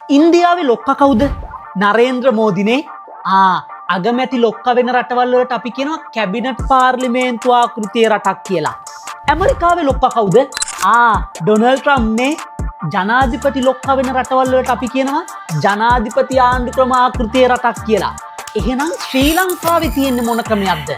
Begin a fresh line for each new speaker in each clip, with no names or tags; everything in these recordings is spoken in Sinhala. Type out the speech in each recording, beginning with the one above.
ඉන්දියාවේ ලොක්කා කවුද? නරේන්ද්‍ර මෝදිනේ. අගමැති ලොක්කා වෙන රටවල් වලට අපි කියනවා කැබිනට් පාර්ලිමේන්තු ආකෘතියේ රටක් කියලා. ඇමරිකාවේ ලොක්කා කවුද? ඩොනල්ඩ් ට්‍රම්ප්නේ. ජනාධිපති ලොක්කා වෙන රටවල් වලට අපි කියනවා ජනාධිපති ආණ්ඩුක්‍රම ආකෘතියේ රටක් කියලා. එහෙනම් ශ්‍රී ලංකාවේ තියෙන්නේ මොන ක්‍රමයක්ද?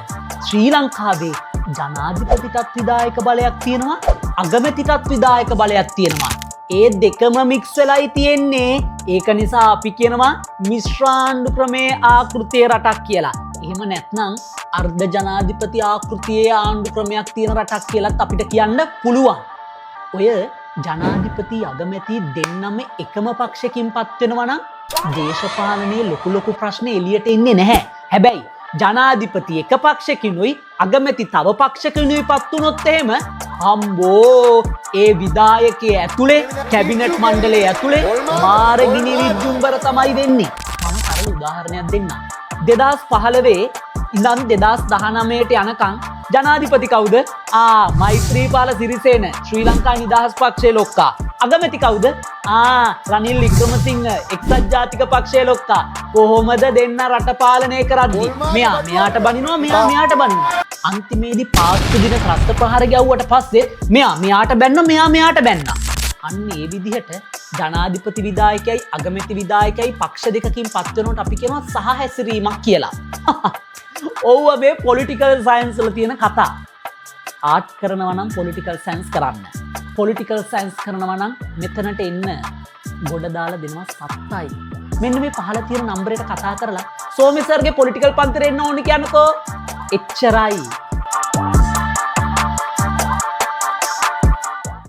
ශ්‍රී ලංකාවේ ජනාධිපතිටත් විධායක බලයක් තියෙනවා, අගමැතිටත් විධායක බලයක් තියෙනවා. ඒ දෙකම මික්ස් වෙලයි තියෙන්නේ. ඒක නිසා අපි කියනවා මිශ්‍රාණ්ඩු ක්‍රමයේ ආකෘතියේ රටක් කියලා. එහෙම නැත්නම් අර්ධ ජනාධිපති ආකෘතියේ ආණ්ඩු ක්‍රමයක් තියෙන රටක් කියලාත් අපිට කියන්න පුළුවන්. ඔය ජනාධිපති අගමැති දෙන්නම එකම පක්ෂකින් පත් වෙනවා නම් දේශපාලනයේ ලොකු ප්‍රශ්න එළියට එන්නේ නැහැ. හැබැයි ජනාධිපති එක පක්ෂකිනුයි අගමැති තව පක්ෂකිනුයි පත් වුණොත් එහෙම අම්බෝ ඒ විධායකයේ ඇතුලේ කැබිනට් මණ්ඩලයේ ඇතුලේ මාරගිනි විජ්ජුම්බර තමයි වෙන්නේ. මම සරල උදාහරණයක් දෙන්නම්. 2015 ඉඳන් 2019ට යනකම් ජනාධිපති කවුද? මෛත්‍රීපාල සිරිසේන ශ්‍රී ලංකා නිදහස් පක්ෂයේ ලොක්කා. අගමැති කවුද? රනිල් වික්‍රමසිංහ එක්සත් ජාතික පක්ෂයේ ලොක්කා. කොහොමද දෙන්න රට පාලනය කරන්නේ? මෙයා මෙයාට බනිනවා, මෙයා මෙයාට බනිනවා. අන්තිමේදී පාස්කු දින ත්‍රස්ත ප්‍රහාර ගැව්වට පස්සේ මෙයා මෙයාට බැන්න, මෙයා මෙයාට බැන්නා. අන්න ඒ විදිහට ජනාධිපති විධායකයයි අගමැති විධායකයයි පක්ෂ දෙකකින් පත් වෙනකොට අපි කියනවා සහ හැසිරීමක් කියලා. ඔව් මේ පොලිටිකල් සයන්ස් වල තියෙන කතා. ආර්ට් කරනවා නම් පොලිටිකල් සයන්ස් කරන්න. පොලිටිකල් සයන්ස් කරනවා නම් මෙතනට එන්න ගොඩ දාලා දෙනවා 7යි. මෙන්න මේ පහළ තියෙන නම්බරයට කතා කරලා සෝමි සර්ගේ පොලිටිකල් පන්තිරේ එන්න ඕනි කියනකෝ. එච්චරයි.